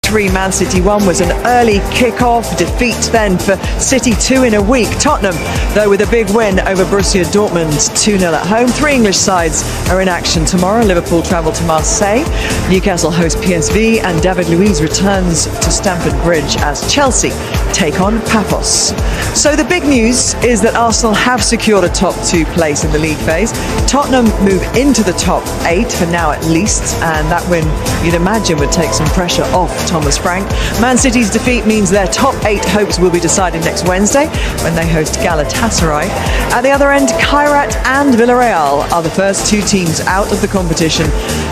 victory. Man City 1 was an early kick-off defeat then for City 2 in a week. Tottenham, though, with a big win over Borussia Dortmund 2-0 at home. 3 English sides are in action tomorrow. Liverpool travel to Marseille, Newcastle host PSV, and David Luiz returns to Stamford Bridge as Chelsea take on Paphos. So the big news is that Arsenal have secured a top 2 place in the league phase. Tottenham move into the top 8 for now at least, and that win, you'd imagine, would take some pressure off Thomas Frank. Man City's defeat means their top 8 hopes will be decided next Wednesday when they host Galatasaray. At the other end, Kairat and Villarreal are the first 2 teams out of the competition,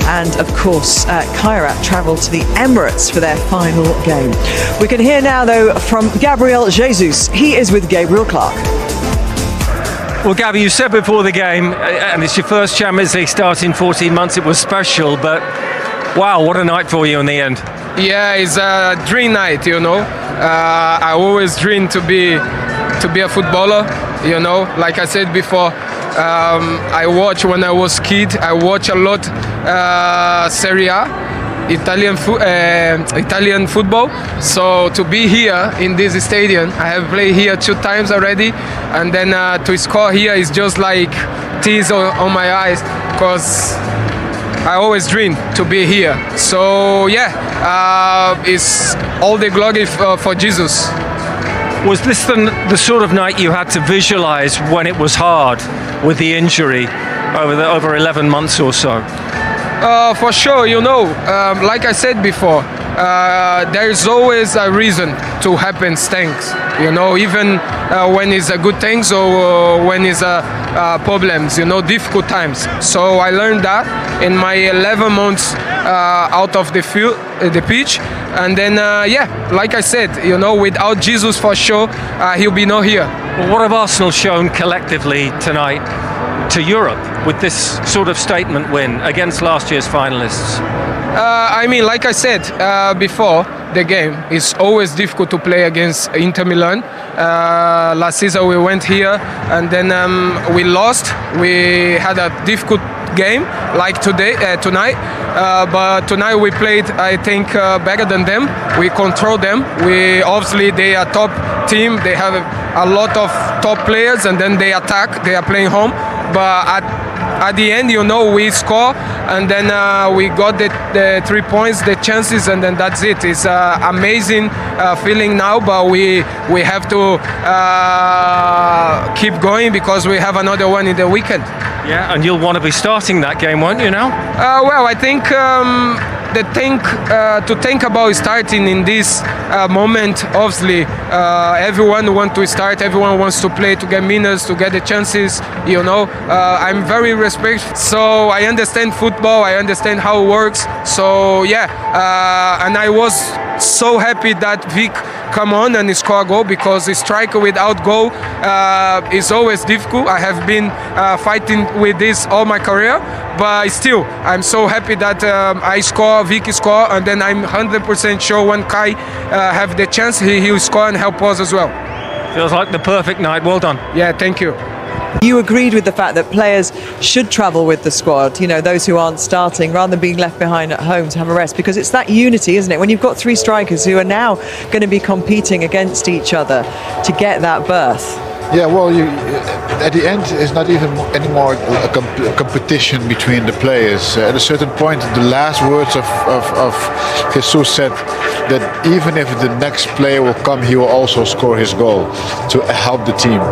and of course Kairat travel to the Emirates for their final game. We can hear now though from Gabriel Jesus. He is with Gabriel Clark. Well, Gabby, you said before the game, and it's your first Champions League start in 14 months, it was special, but wow, what a night for you in the end. Yeah, it's a dream night, you know. I always dreamed to be a footballer, you know. Like I said before, I watched when I was kid, I watched a lot Serie A, Italian football. So to be here in this stadium, I have played here 2 times already, and then to score here is just like tears on my eyes, because I always dreamed to be here. So yeah, it's all the glory for Jesus. Was this the sort of night you had to visualize when it was hard with the injury over 11 months or so? For sure, you know, like I said before, there is always a reason to happen things, you know, even when it's a good things or when it's problems, you know, difficult times. So I learned that in my 11 months out of the field, the pitch, and then yeah, like I said, you know, without Jesus for sure, he'll be not here. Well, what have Arsenal shown collectively tonight to Europe with this sort of statement win against last year's finalists? I mean, like I said before the game, it's always difficult to play against Inter Milan. Last season we went here and then we lost. We had a difficult game like tonight, but tonight we played, I think, better than them. We control them. They are top team. They have a lot of top players, and then they attack. They are playing home. But at the end, you know, we score, and then we got the 3 points, the chances, and then that's it. It's an amazing feeling now, but we have to keep going because we have another one in the weekend. Yeah, and you'll want to be starting that game, won't you now? Well, I think the thing to think about starting in this moment, obviously, everyone wants to start, everyone wants to play, to get minutes, to get the chances, you know. I'm very respectful, so I understand football, I understand how it works. So yeah, and I was so happy that Vic come on and score a goal, because a striker without goal is always difficult. I have been fighting with this all my career, but still I'm so happy that I score, Vic score, and then I'm 100% sure when Kai have the chance, he'll score and help us as well. Feels like the perfect night. Well done. Yeah, thank you. You agreed with the fact that players should travel with the squad, you know, those who aren't starting, rather than being left behind at home to have a rest, because it's that unity, isn't it? When you've got 3 strikers who are now going to be competing against each other to get that berth. Yeah, well, at the end, it's not even anymore a competition between the players. At a certain point, the last words of Jesus said that even if the next player will come, he will also score his goal to help the team.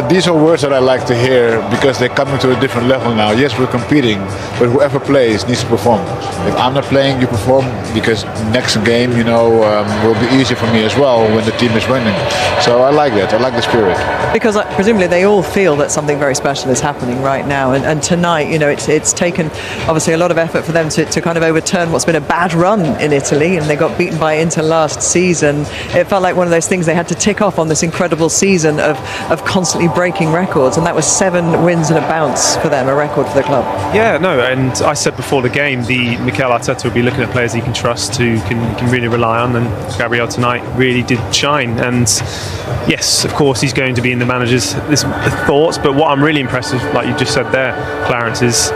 These are words that I like to hear, because they're coming to a different level now. Yes, we're competing, but whoever plays needs to perform. If I'm not playing, you perform, because next game, you know, will be easier for me as well when the team is winning. So I like that. I like the spirit. Because presumably they all feel that something very special is happening right now, and tonight, you know, it's taken obviously a lot of effort for them to kind of overturn what's been a bad run in Italy, and they got beaten by Inter last season. It felt like one of those things they had to tick off on this incredible season of constantly breaking records, and that was 7 wins and a bounce for them, a record for the club. Yeah, no, and I said before the game, Mikel Arteta will be looking at players he can trust, who can really rely on, and Gabriel tonight really did shine. And yes, of course, he's going to be in the manager's thoughts, but what I'm really impressed with, like you just said there, Clarence, is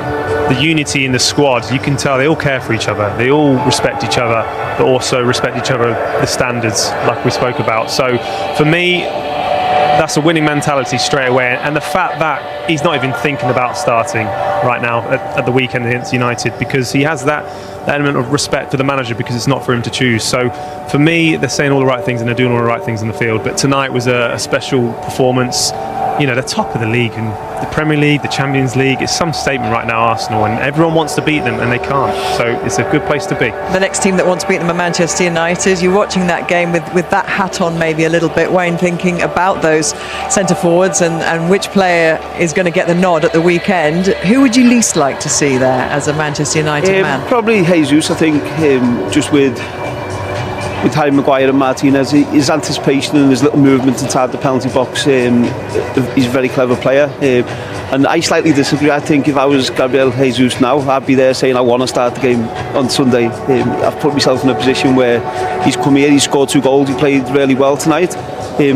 the unity in the squad, you can tell they all care for each other. They all respect each other, but also respect each other, the standards, like we spoke about. So for me, that's a winning mentality straight away. And the fact that he's not even thinking about starting right now at the weekend against United, because he has that element of respect for the manager, because it's not for him to choose. So for me, they're saying all the right things and they're doing all the right things in the field. But tonight was a special performance. You know, they're top of the league, and the Premier League, the Champions League, it's some statement right now, Arsenal, and everyone wants to beat them and they can't. So it's a good place to be. The next team that wants to beat them are Manchester United. You're watching that game with that hat on maybe a little bit, Wayne, thinking about those centre forwards and which player is going to get the nod at the weekend. Who would you least like to see there as a Manchester United man? Probably Jesus, I think, just with Harry Maguire and Martinez, his anticipation and his little movement inside the penalty box, he's a very clever player. And I slightly disagree. I think if I was Gabriel Jesus now, I'd be there saying I want to start the game on Sunday. I've put myself in a position where he's come here, he's scored 2 goals, he played really well tonight.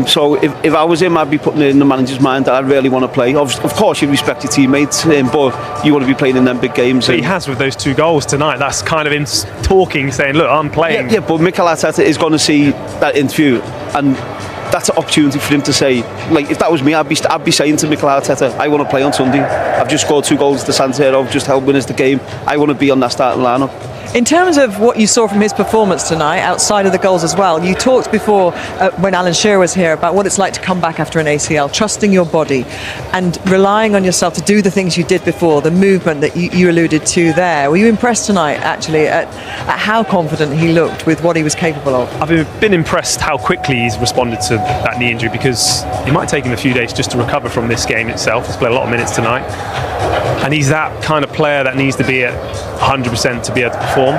So if I was him, I'd be putting it in the manager's mind that I really want to play. Of course, you respect your teammates, but you want to be playing in them big games. But he has with those 2 goals tonight. That's kind of him talking, saying, look, I'm playing. Yeah, but Mikel Arteta is going to see that interview, and that's an opportunity for him to say, like, if that was me, I'd be saying to Mikel Arteta, I want to play on Sunday. I've just scored 2 goals to Santiago, just helped win us the game. I want to be on that starting lineup. In terms of what you saw from his performance tonight, outside of the goals as well, you talked before when Alan Shearer was here about what it's like to come back after an ACL, trusting your body and relying on yourself to do the things you did before, the movement that you alluded to there. Were you impressed tonight, actually, at how confident he looked with what he was capable of? I've been impressed how quickly he's responded to that knee injury, because it might take him a few days just to recover from this game itself. He's played a lot of minutes tonight. And he's that kind of player that needs to be at 100% to be able to perform.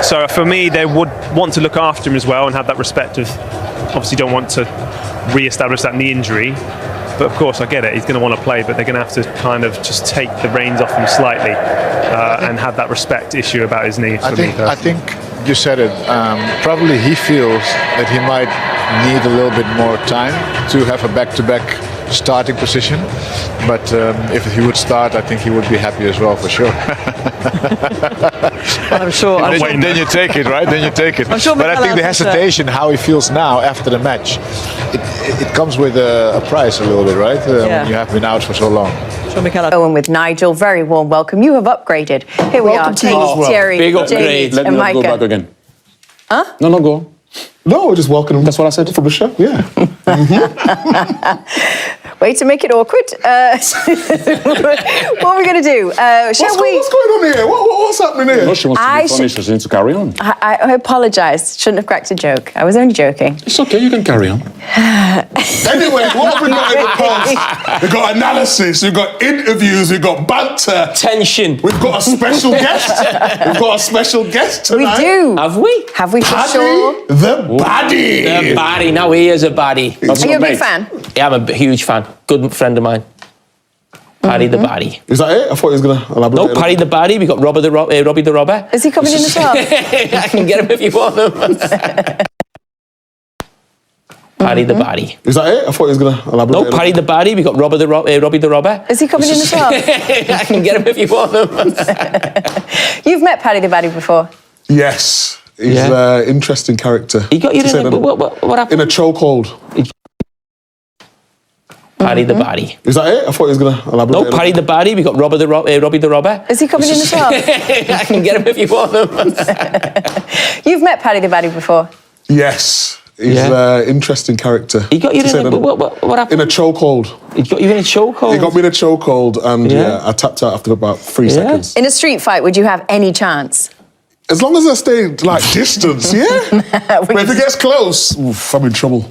So for me, they would want to look after him as well and have that respect of, obviously don't want to re-establish that knee injury. But of course, I get it, he's going to want to play, but they're going to have to kind of just take the reins off him slightly and have that respect issue about his knee. I think you said it. Probably he feels that he might need a little bit more time to have a back-to-back starting position, but if he would start, I think he would be happy as well, for sure. I'm sure. Then you take it, right? Then you take it. I'm sure, but I think the hesitation, how he feels now after the match, it comes with a price a little bit, right? When you have been out for so long. Owen with Nigel, very warm welcome. You have upgraded. Here we are, Thierry, Big upgrade. James, Let and me not go Micah. back again. Huh? No, go. No, just welcome. That's what I said. From the show, yeah. Way to make it awkward. What are we going to do? What's going on here? What's happening here? No, she wants to be funny, so she needs to carry on. I apologise. Shouldn't have cracked a joke. I was only joking. It's okay, you can carry on. Anyway, what have we got in the past? We've got analysis, we've got interviews, we've got banter. Tension. We've got a special guest. We've got a special guest tonight. We do. Have we? Have we for Paddy sure? the Baddie. The baddie. Now he is a baddie. Are you a big fan? Yeah, I'm a huge fan. Good friend of mine. Paddy the baddie. Is that it? I thought he was going to elaborate. No, Paddy the baddie. We got Robbie the robber. Is he coming in as well? I can get him if you want him. Paddy the baddie. Is that it? I thought he was going to elaborate. No, Paddy the baddie. We got Robbie the robber. Is he coming in as well? I can get him if you want him. You've met Paddy the Baddie before. Yes. He's an interesting character. He got you what happened? In a chokehold. Paddy the baddie. Is that it? I thought he was going to elaborate. No, Paddy the baddie. We got Robbie the robber. Is he coming in as well? I can get him if you want him. You've met Paddy the Baddie before. Yes. He's an interesting character. He got you what happened? In a chokehold. He got you in a chokehold? He got me in a chokehold, and I tapped out after about 3 seconds. In a street fight, would you have any chance? As long as I stay like distance, yeah. But if it gets close, oof, I'm in trouble.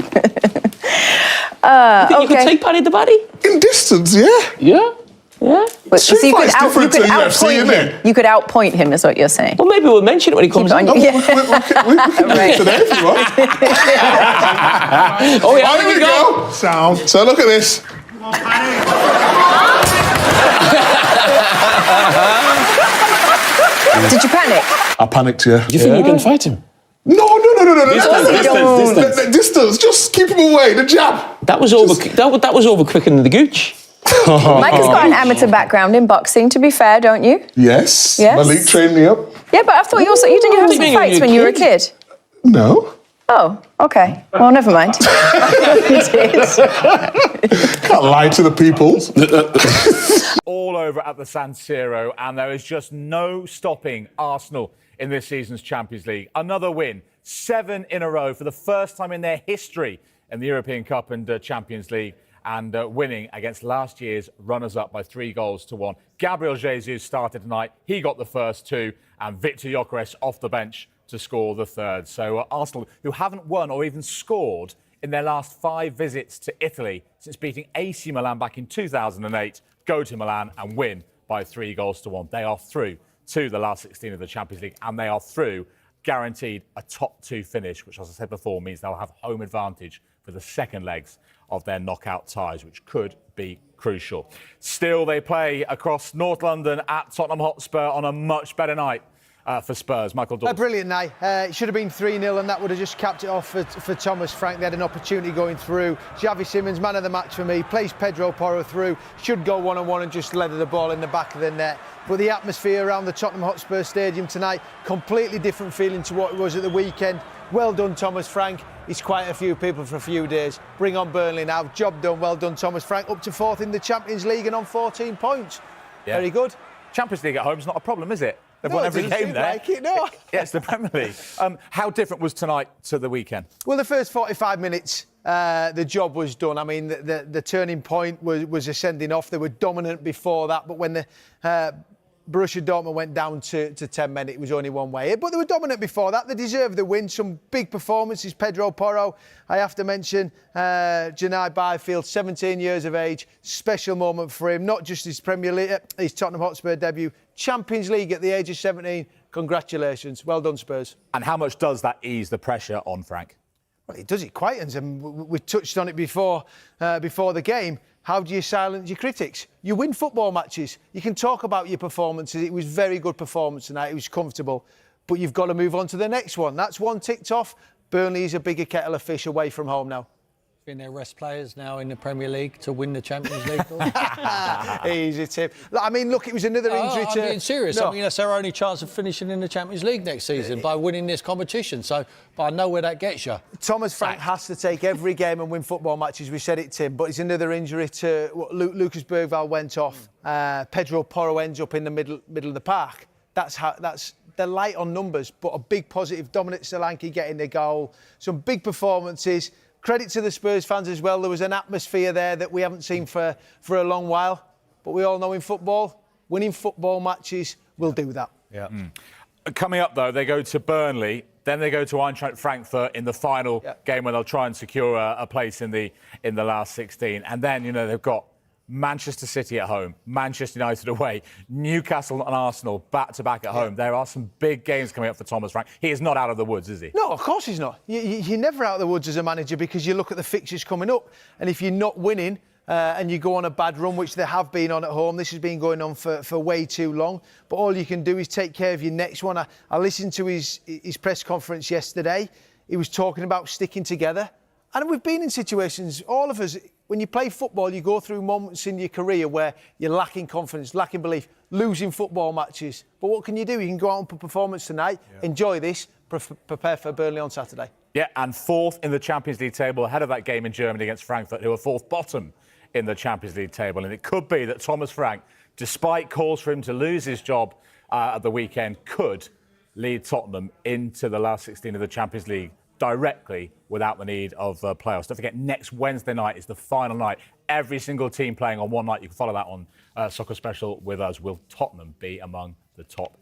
You could take Paddy the baddie? In distance, yeah. Yeah. Yeah. But, Street so you could, fight's different to UFC, outpoint isn't him. it? You could outpoint him, is what you're saying. Well, maybe we'll mention it when he comes Keep in. on- We can do it today if you want. Oh, yeah, Here we go. Sound. So look at this. Did you panic? I panicked, yeah. Do you think you can fight him? No. Distance. Distance. Just keep him away. The jab. That was over quicker than the gooch. Mike has got an amateur background in boxing, to be fair, don't you? Yes. Yes. Malik trained me up. Yeah, but I thought you didn't have some fights when you were a kid. No. Oh, okay. Well, never mind. You did. Can't lie to the people. All over at the San Siro, and there is just no stopping Arsenal in this season's Champions League. Another win, 7 in a row for the first time in their history in the European Cup and Champions League, and winning against last year's runners-up by 3-1. Gabriel Jesus started tonight. He got the first 2, and Victor Gyokeres off the bench to score the third. So Arsenal, who haven't won or even scored in their last 5 visits to Italy since beating AC Milan back in 2008, go to Milan and win by 3-1. They are through to the last 16 of the Champions League, and they are through guaranteed a top 2 finish, which, as I said before, means they'll have home advantage for the second legs of their knockout ties, which could be crucial. Still, they play across North London at Tottenham Hotspur on a much better night for Spurs. Michael Dawes. A brilliant night. It should have been 3-0 and that would have just capped it off for Thomas Frank. They had an opportunity going through. Xavi Simons, man of the match for me, plays Pedro Porro through, should go one-on-one and just leather the ball in the back of the net. But the atmosphere around the Tottenham Hotspur Stadium tonight, completely different feeling to what it was at the weekend. Well done, Thomas Frank. He's quite a few people for a few days. Bring on Burnley now. Job done. Well done, Thomas Frank. Up to 4th in the Champions League and on 14 points. Yeah. Very good. Champions League at home is not a problem, is it? They've No, won it every doesn't game seem there. like it, no. Yeah, it's the Premier League. How different was tonight to the weekend? Well, the first 45 minutes, the job was done. I mean, the turning point was a sending off. They were dominant before that, but when the Borussia Dortmund went down to 10 men, it was only one way. But they were dominant before that. They deserved the win. Some big performances. Pedro Porro, I have to mention. Janai Byfield, 17 years of age. Special moment for him. Not just his Premier League, his Tottenham Hotspur debut. Champions League at the age of 17. Congratulations. Well done, Spurs. And how much does that ease the pressure on Frank? Well, it does. It quietens, and we touched on it before the game. How do you silence your critics? You win football matches. You can talk about your performances. It was very good performance tonight. It was comfortable. But you've got to move on to the next one. That's one ticked off. Burnley is a bigger kettle of fish away from home now. Been their rest players now in the Premier League to win the Champions League. Easy, Tim. I mean, look, it was another injury to... I'm being serious. No. I mean, that's our only chance of finishing in the Champions League next season by winning this competition. So, but I know where that gets you. Thomas Frank has to take every game and win football matches. We said it, Tim, but it's another injury to... Lucas Bergvall went off. Pedro Porro ends up in the middle of the park. They're light on numbers, but a big positive. Dominic Solanke getting the goal. Some big performances. Credit to the Spurs fans as well. There was an atmosphere there that we haven't seen for a long while. But we all know in football, winning football matches will do that. Yeah. Coming up, though, they go to Burnley. Then they go to Eintracht Frankfurt in the final game where they'll try and secure a place in the last 16. And then, you know, they've got Manchester City at home, Manchester United away, Newcastle and Arsenal back-to-back at home. There are some big games coming up for Thomas Frank. He is not out of the woods, is he? No, of course he's not. You're never out of the woods as a manager because you look at the fixtures coming up. And if you're not winning and you go on a bad run, which they have been on at home, this has been going on for way too long. But all you can do is take care of your next one. I listened to his press conference yesterday. He was talking about sticking together. And we've been in situations, all of us, when you play football, you go through moments in your career where you're lacking confidence, lacking belief, losing football matches. But what can you do? You can go out and put performance tonight, enjoy this, prepare for Burnley on Saturday. Yeah, and 4th in the Champions League table, ahead of that game in Germany against Frankfurt, who are 4th bottom in the Champions League table. And it could be that Thomas Frank, despite calls for him to lose his job at the weekend, could lead Tottenham into the last 16 of the Champions League directly without the need of playoffs. Don't forget, next Wednesday night is the final night. Every single team playing on one night. You can follow that on Soccer Special with us. Will Tottenham be among the top 8?